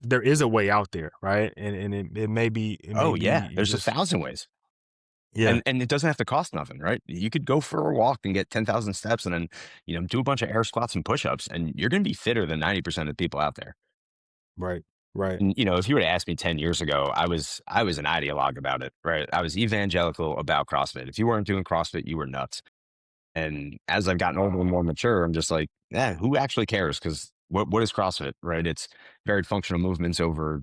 there is a way out there, right? And it may Oh, be yeah. you There's a just thousand ways. yeah, And it doesn't have to cost nothing, right? You could go for a walk and get 10,000 steps and then, do a bunch of air squats and push-ups and you're going to be fitter than 90% of the people out there. right, right, And, if you were to ask me 10 years ago, I was an ideologue about it, right? I was evangelical about CrossFit. If you weren't doing CrossFit, you were nuts. And as I've gotten older and more mature, I'm just like, yeah, who actually cares? Because what is CrossFit, right? It's varied functional movements over,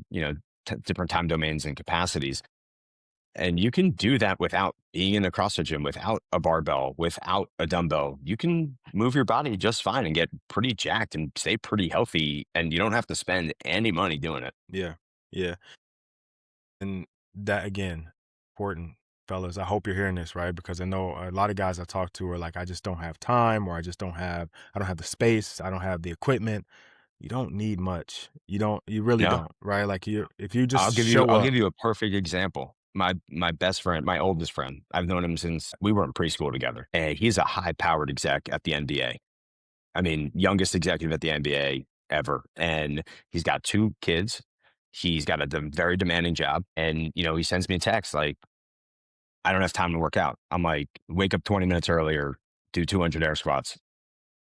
different time domains and capacities. And you can do that without being in a CrossFit gym, without a barbell, without a dumbbell. You can move your body just fine and get pretty jacked and stay pretty healthy. And you don't have to spend any money doing it. yeah, yeah. And that again, important, fellas. I hope you're hearing this, right? Because I know a lot of guys I talk to are like, I just don't have time, or I don't have the space, I don't have the equipment. You don't need much. You really No, don't, right? Like if you just show I'll up. give you a perfect example. My best friend, my oldest friend, I've known him since we were in preschool together. And he's a high powered exec at the NBA. I mean, youngest executive at the NBA ever. And he's got 2 kids. He's got a very demanding job. And, he sends me a text like, I don't have time to work out. I'm like, wake up 20 minutes earlier, do 200 air squats.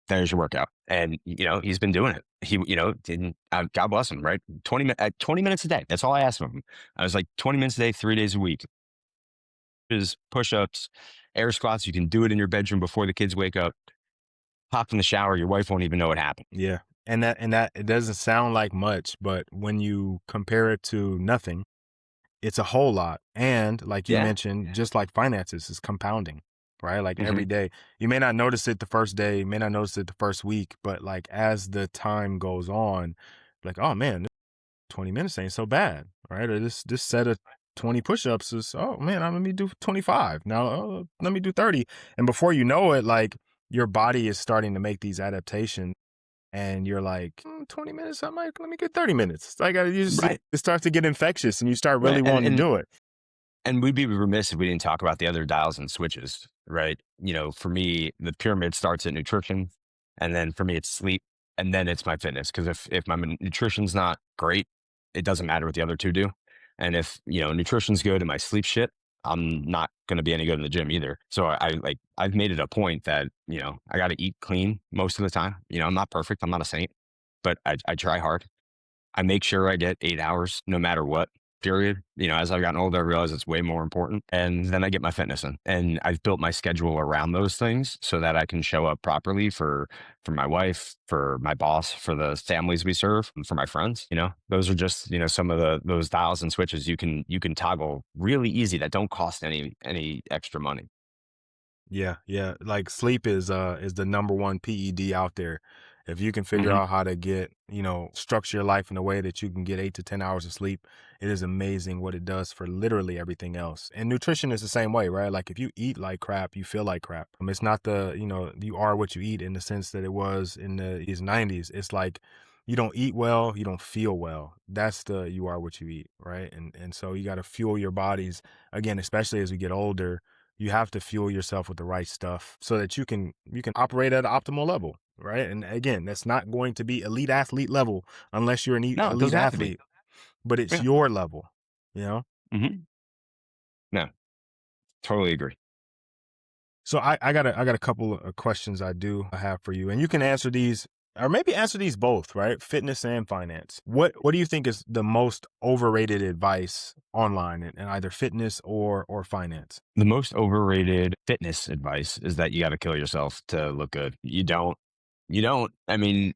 There's your workout. And, he's been doing it. He, didn't, God bless him, right? 20 minutes a day. That's all I asked of him. I was like 20 minutes a day, 3 days a week. Is push-ups, air squats. You can do it in your bedroom before the kids wake up. Pop in the shower. Your wife won't even know what happened. Yeah. And that it doesn't sound like much, but when you compare it to nothing, it's a whole lot. And like you Yeah. mentioned, just like finances is compounding, right? Like Hmm. every day. You may not notice it the first day, you may not notice it the first week, but like as the time goes on, like, oh man, 20 minutes ain't so bad, right? Or this set of 20 push-ups is, oh man, let me do 25. Now let me do 30. And before you know it, like your body is starting to make these adaptations and you're like, 20 minutes, let me get 30 minutes. Like Right. it starts to get infectious and you start Right. really wanting to do it. And we'd be remiss if we didn't talk about the other dials and switches, right? For me, the pyramid starts at nutrition, and then for me, it's sleep, and then it's my fitness. Because if my nutrition's not great, it doesn't matter what the other two do. And if nutrition's good and my sleep shit, I'm not going to be any good in the gym either. So I've made it a point that I got to eat clean most of the time. I'm not perfect. I'm not a saint, but I try hard. I make sure I get 8 hours no matter what, period. As I've gotten older, I realize it's way more important. And then I get my fitness in. And I've built my schedule around those things so that I can show up properly for my wife, for my boss, for the families we serve, and for my friends. Those are just, some of those dials and switches you can toggle really easy that don't cost any extra money. Yeah, yeah. Like sleep is the number one PED out there. If you can figure Mhm. out how to get, structure your life in a way that you can get 8 to 10 hours of sleep, it is amazing what it does for literally everything else. And nutrition is the same way, right? Like if you eat like crap, you feel like crap. It's not you are what you eat in the sense that it was in the 90s. It's like you don't eat well, you don't feel well. That's the you are what you eat, right? And so you got to fuel your bodies again, especially as we get older. You have to fuel yourself with the right stuff so that you can operate at an optimal level, right? And again, that's not going to be elite athlete level unless you're an No, it elite doesn't have to be. athlete, but it's Yeah. your level, you know? Mhm. No, totally agree. So I got a couple of questions I do have for you, and you can answer these or maybe answer these both, right? Fitness and finance. What do you think is the most overrated advice online in either fitness or finance? The most overrated fitness advice is that you gotta kill yourself to look good. You don't. I mean,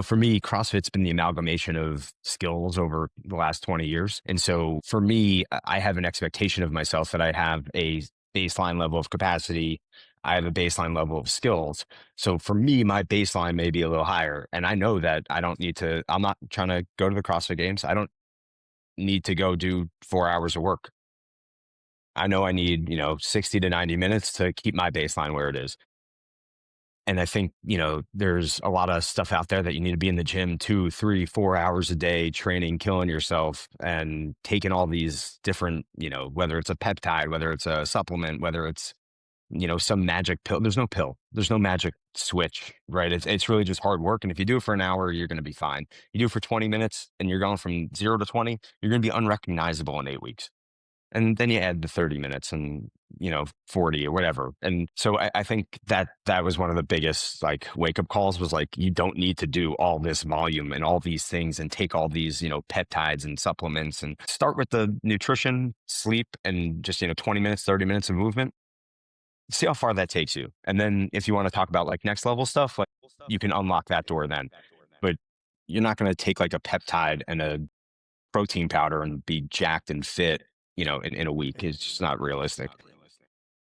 for me, CrossFit's been the amalgamation of skills over the last 20 years. And so for me, I have an expectation of myself that I have a baseline level of capacity. I have a baseline level of skills. So for me, my baseline may be a little higher. And I know that I don't need to, I'm not trying to go to the CrossFit games. I don't need to go do 4 hours of work. I know I need, 60 to 90 minutes to keep my baseline where it is. And I think, there's a lot of stuff out there that you need to be in the gym 2, 3, 4 hours a day, training, killing yourself and taking all these different, whether it's a peptide, whether it's a supplement, whether it's, some magic pill. There's no pill. There's no magic switch, right? It's really just hard work. And if you do it for an hour, you're going to be fine. You do it for 20 minutes and you're going from 0 to 20, you're going to be unrecognizable in 8 weeks. And then you add the 30 minutes and, 40 or whatever. And so I think that was one of the biggest like wake up calls was like, you don't need to do all this volume and all these things and take all these, peptides and supplements and start with the nutrition, sleep, and just, 20 minutes, 30 minutes of movement. See how far that takes you. And then if you want to talk about like next level stuff, like you can unlock that door then. But you're not going to take like a peptide and a protein powder and be jacked and fit, in a week. It's just not realistic.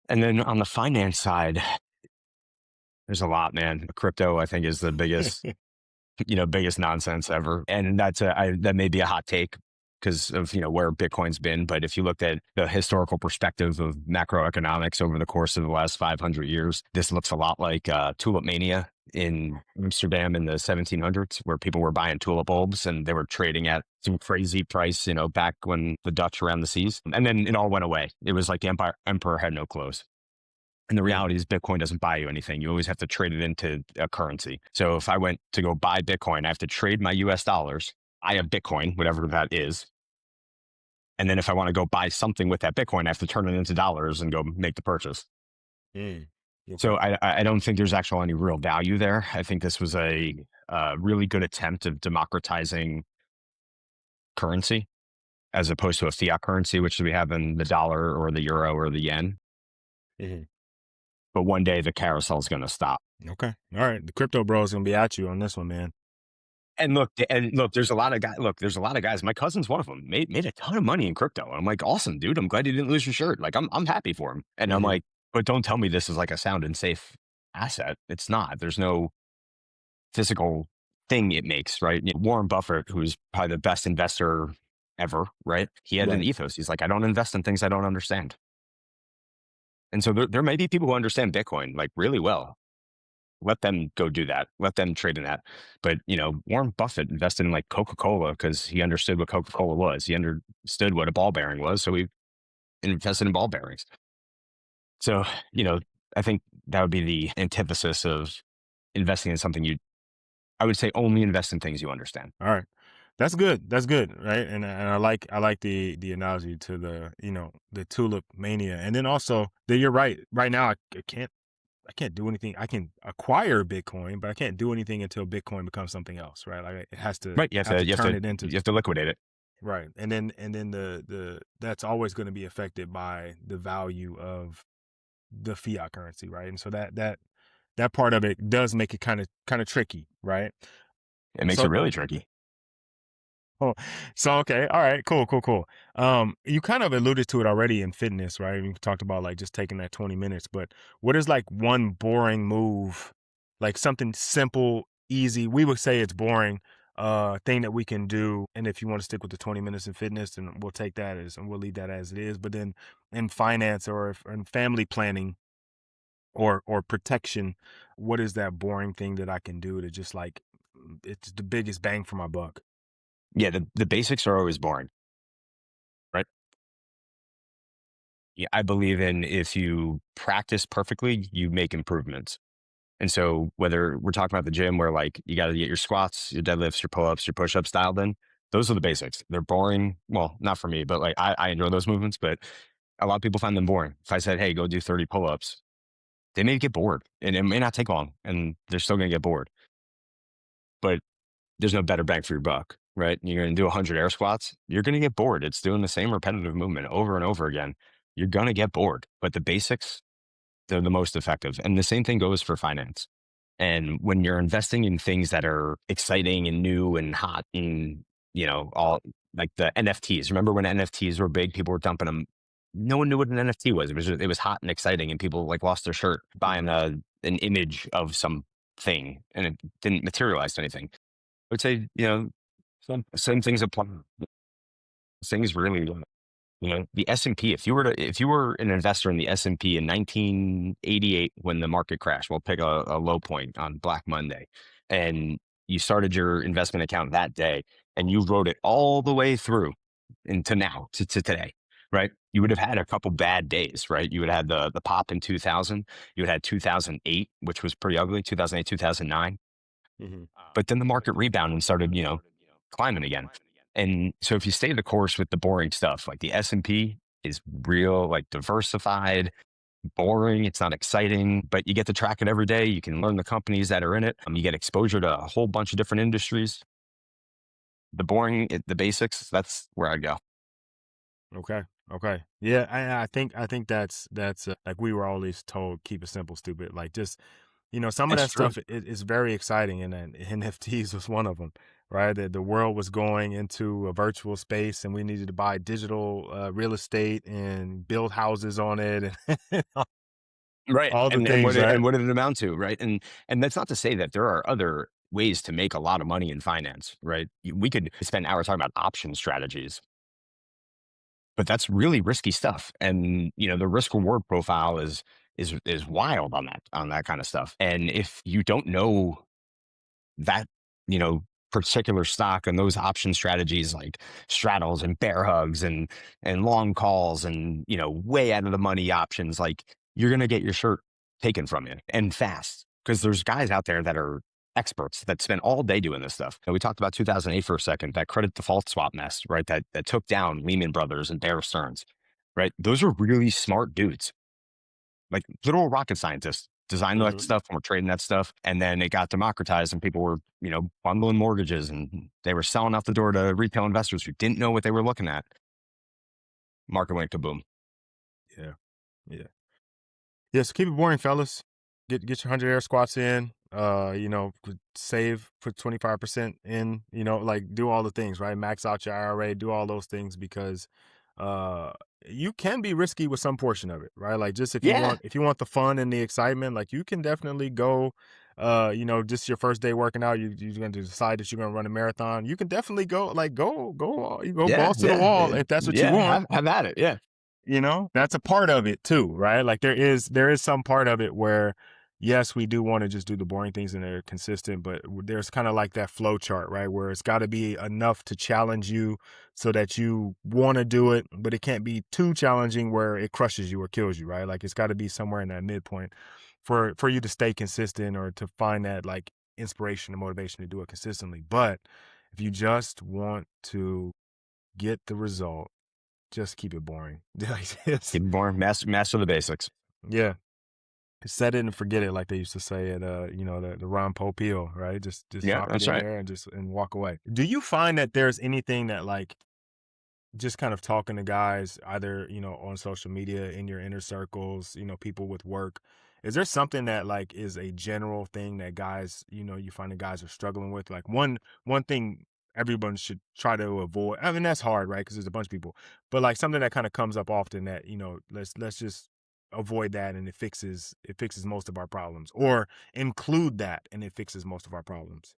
And then on the finance side, there's a lot, man. Crypto, I think, is the biggest, biggest nonsense ever. And that may be a hot take because of, where Bitcoin's been. But if you looked at the historical perspective of macroeconomics over the course of the last 500 years, this looks a lot like tulip mania in Amsterdam in the 1700s, where people were buying tulip bulbs and they were trading at some crazy price, back when the Dutch ran the seas. And then it all went away. It was like the emperor had no clothes. And the Yeah. reality is Bitcoin doesn't buy you anything. You always have to trade it into a currency. So if I went to go buy Bitcoin, I have to trade my US dollars. I have Bitcoin, whatever that is. And then if I want to go buy something with that Bitcoin, I have to turn it into dollars and go make the purchase. Mm. So Okay. I don't think there's actually any real value there. I think this was a really good attempt of democratizing currency as opposed to a fiat currency, which we have in the dollar or the euro or the yen. Mhm. But one day the carousel is going to stop. Okay. All right. The crypto bro is gonna be at you on this one, man. And look, there's a lot of guys. Look, there's a lot of guys. My cousin's one of them. Made a ton of money in crypto. And I'm like, awesome, dude. I'm glad you didn't lose your shirt. Like, I'm happy for him. And I'm Mhm. like, but don't tell me this is like a sound and safe asset. It's not. There's no physical thing it makes, right? Warren Buffett, who's probably the best investor ever, right? He had an Right. ethos. He's like, I don't invest in things I don't understand. And so there may be people who understand Bitcoin like really well. Let them go do that. Let them trade in that. But, Warren Buffett invested in like Coca-Cola because he understood what Coca-Cola was. He understood what a ball bearing was. So he invested in ball bearings. So, I think that would be the antithesis of investing in something I would say only invest in things you understand. All right. That's good. That's good, right? And I like the analogy to the tulip mania, and then also that you're right. Right now, I can't do anything. I can acquire Bitcoin, but I can't do anything until Bitcoin becomes something else, right? Like it has to Right. You have have to, to you have turn to, it into you have to liquidate it. right, and then the that's always going to be affected by the value of the fiat currency, right? And so that part of it does make it kind of tricky, right? It makes it So really tricky. Oh, so okay, all right, cool, cool, cool. You kind of alluded to it already in fitness, right? You talked about like just taking that 20 minutes, but what is like one boring move, like something simple easy, we would say it's boring thing that we can do. And if you want to stick with the 20 minutes in fitness, then we'll take that as and we'll leave that as it is. But then in finance or if, in family planning or protection, what is that boring thing that I can do to just like it's the biggest bang for my buck? Yeah, the basics are always boring, right? Yeah, I believe in if you practice perfectly, you make improvements. And so whether we're talking about the gym where like you got to get your squats, your deadlifts, your pull-ups, your push-ups dialed in, those are the basics. They're boring. Well, not for me, but like I enjoy those movements, but a lot of people find them boring. If I said, hey, go do 30 pull-ups, they may get bored and it may not take long and they're still going to get bored, but there's no better bang for your buck, right? You're going to do 100 air squats. You're going to get bored. It's doing the same repetitive movement over and over again. You're going to get bored, but the basics, they're the most effective. And the same thing goes for finance. And when you're investing in things that are exciting and new and hot and, all like the NFTs, remember when NFTs were big, people were dumping them. No one knew what an NFT was. It was hot and exciting and people like lost their shirt buying Mhm. an image of some thing and it didn't materialize to anything. I would say, same things apply. Things really, the S&P, if you were an investor in the S&P in 1988 when the market crashed, we'll pick a low point on Black Monday, and you started your investment account that day and you wrote it all the way through into now to today, right? You would have had a couple bad days, right? You would have had the pop in 2000, you would have had 2008, which was pretty ugly, 2008, 2009. Mhm. But then the market rebounded and started, climbing again. And so if you stay the course with the boring stuff, like the S&P is real, like diversified, boring. It's not exciting, but you get to track it every day. You can learn the companies that are in it. You get exposure to a whole bunch of different industries. The basics, that's where I go. Okay. Okay. Yeah, I think that's like we were always told keep it simple, stupid. Like just some of It's that true. stuff is very exciting, and then NFTs was one of them, right? The world was going into a virtual space, and we needed to buy digital real estate and build houses on it, and Right. all the And things, right? what did it amount to? Right. And that's not to say that there are other ways to make a lot of money in finance, right? We could spend hours talking about option strategies, but that's really risky stuff. And the risk reward profile is wild on that kind of stuff. And if you don't know that, you know, particular stock and those option strategies like straddles and bear hugs and long calls and, way out of the money options, like you're going to get your shirt taken from you and fast because there's guys out there that are experts that spend all day doing this stuff. And we talked about 2008 for a second, that credit default swap mess, right? That took down Lehman Brothers and Bear Stearns, right? Those are really smart dudes, like literal rocket scientists designed that Mhm. stuff and were trading that stuff. And then it got democratized and people were, bundling mortgages and they were selling out the door to retail investors who didn't know what they were looking at. Market went kaboom. Yeah, yeah. Yeah, so keep it boring, fellas. Get your 100 air squats in. Save, put 25% in. Like do all the things, right? Max out your IRA, do all those things because uh you can be risky with some portion of it, right? Like just Yeah. if you want the fun and the excitement, like you can definitely go just your first day working out, you're gonna decide that you're gonna run a marathon. You can definitely go like you go Yeah. balls to the Yeah. wall if that's what you Yeah. want. Have at it. Yeah. That's a part of it too, right? Like there is some part of it where yes, we do want to just do the boring things and they're consistent, but there's kind of like that flow chart, right? Where it's got to be enough to challenge you so that you want to do it, but it can't be too challenging where it crushes you or kills you, right? Like it's got to be somewhere in that midpoint for you to stay consistent or to find that like inspiration and motivation to do it consistently. But if you just want to get the result, just keep it boring. Like, Keep it boring. Master the basics. yeah. Set it and forget it, like they used to say at the Ron Popeil, right? Just Yeah. drop it That's in right. there and just and walk away. Do you find that there's anything that like just kind of talking to guys either, on social media in your inner circles, people with work, is there something that like is a general thing that guys, you find that guys are struggling with? Like one thing everyone should try to avoid. I mean, that's hard, right? Because there's a bunch of people. But like something that kind of comes up often that, let's just avoid that and it fixes most of our problems, or include that and it fixes most of our problems?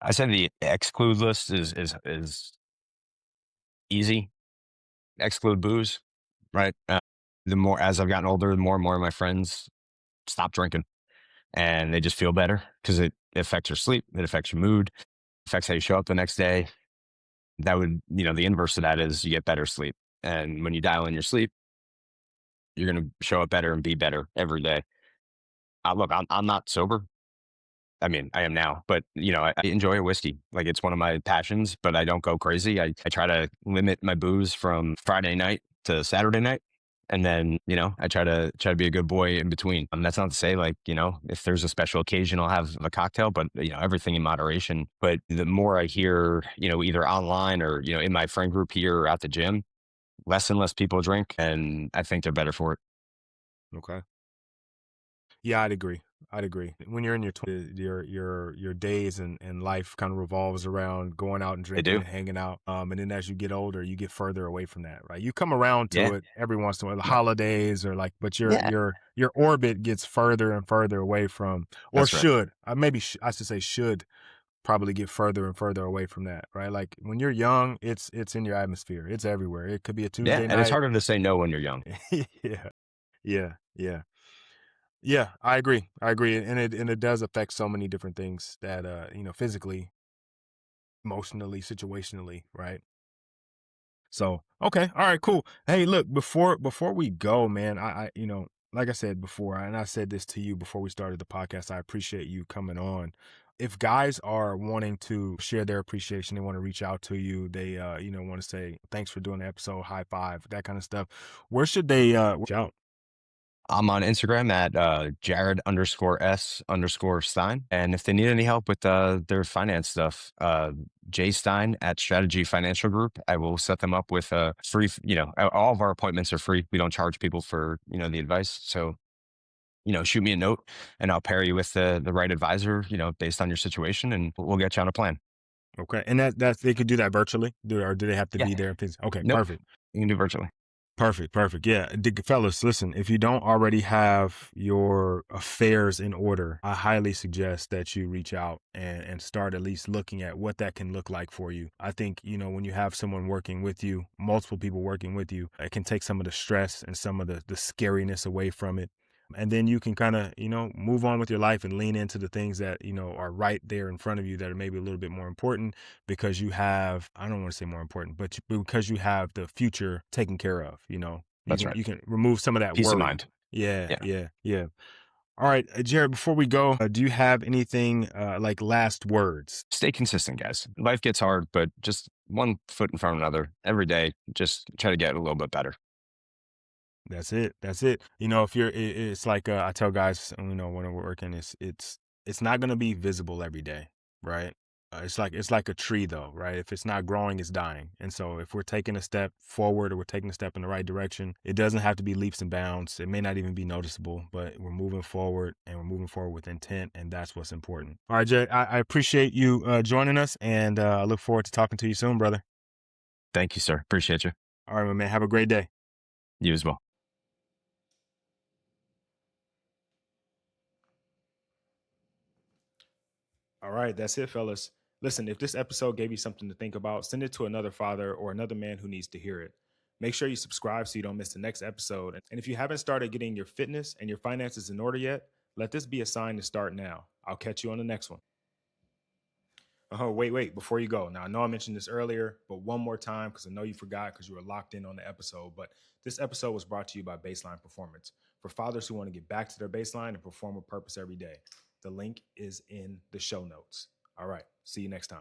I said the exclude list is easy. Exclude booze, right? The more as I've gotten older, the more and more of my friends stop drinking, and they just feel better because it affects your sleep, it affects your mood, affects how you show up the next day. That would, the inverse of that is you get better sleep, and when you dial in your sleep, you're going to show up better and be better every day. Look, I'm not sober. I mean, I am now, but I enjoy a whiskey. Like it's one of my passions, but I don't go crazy. I try to limit my booze from Friday night to Saturday night. And then, I try to be a good boy in between. That's not to say like, if there's a special occasion, I'll have a cocktail, but everything in moderation. But the more I hear, either online or, in my friend group here or at the gym, less and less people drink. And I think they're better for it. Okay. Yeah, I'd agree. I'd agree. When you're in your 20s, your days and life kind of revolves around going out and They drinking do. and hanging out. And then as you get older, you get further away from that, right? You come around Yeah. to it every once in a while, the Yeah. holidays or like, but your Yeah. your your orbit gets further and further away from, or That's right. should I should say should probably get further and further away from that, right? Like when you're young, it's in your atmosphere, it's everywhere. It could be a Yeah. Tuesday And it's night. harder to say no when you're young. Yeah, yeah, yeah. Yeah, I agree. I agree, and it does affect so many different things that physically, emotionally, situationally, right? So, okay, all right, cool. Hey, look, before we go, man, like I said before, and I said this to you before we started the podcast, I appreciate you coming on. If guys are wanting to share their appreciation, they want to reach out to you, they want to say thanks for doing the episode, high five, that kind of stuff. Where should they reach out? I'm on Instagram at Jared_S_Stein. And if they need any help with their finance stuff, J Stein at Strategy Financial Group, I will set them up with free, all of our appointments are free. We don't charge people for, the advice. So, shoot me a note and I'll pair you with the right advisor, based on your situation, and we'll get you on a plan. Okay, and that's they could do that virtually, or do they have to Yeah. be there? Okay, Nope. perfect. You can do virtually. Perfect, perfect. Yeah, fellas, listen, if you don't already have your affairs in order, I highly suggest that you reach out and start at least looking at what that can look like for you. I think, when you have someone working with you, multiple people working with you, it can take some of the stress and some of the scariness away from it. And then you can kind of, move on with your life and lean into the things that, are right there in front of you that are maybe a little bit more important because you have, I don't want to say more important, but because you have the future taken care of, That's right. you can remove some of that Peace of worry. mind. Yeah, Yeah. yeah, yeah. All right, Jared, before we go, do you have anything like last words? Stay consistent, guys. Life gets hard, but just one foot in front of another every day. Just try to get a little bit better. That's it. That's it. If it's like I tell guys, when we're working, it's not going to be visible every day, right? It's like a tree, though, right? If it's not growing, it's dying. And so, if we're taking a step forward or we're taking a step in the right direction, it doesn't have to be leaps and bounds. It may not even be noticeable, but we're moving forward, and we're moving forward with intent, and that's what's important. All right, Jared, I appreciate you joining us, and I look forward to talking to you soon, brother. Thank you, sir. Appreciate you. All right, my man. Have a great day. You as well. All right, that's it, fellas. Listen, if this episode gave you something to think about, send it to another father or another man who needs to hear it. Make sure you subscribe so you don't miss the next episode. And if you haven't started getting your fitness and your finances in order yet, let this be a sign to start now. I'll catch you on the next one. Oh, wait, before you go. Now, I know I mentioned this earlier, but one more time, because I know you forgot because you were locked in on the episode. But this episode was brought to you by Baseline Performance for fathers who want to get back to their baseline and perform with purpose every day. The link is in the show notes. All right, see you next time.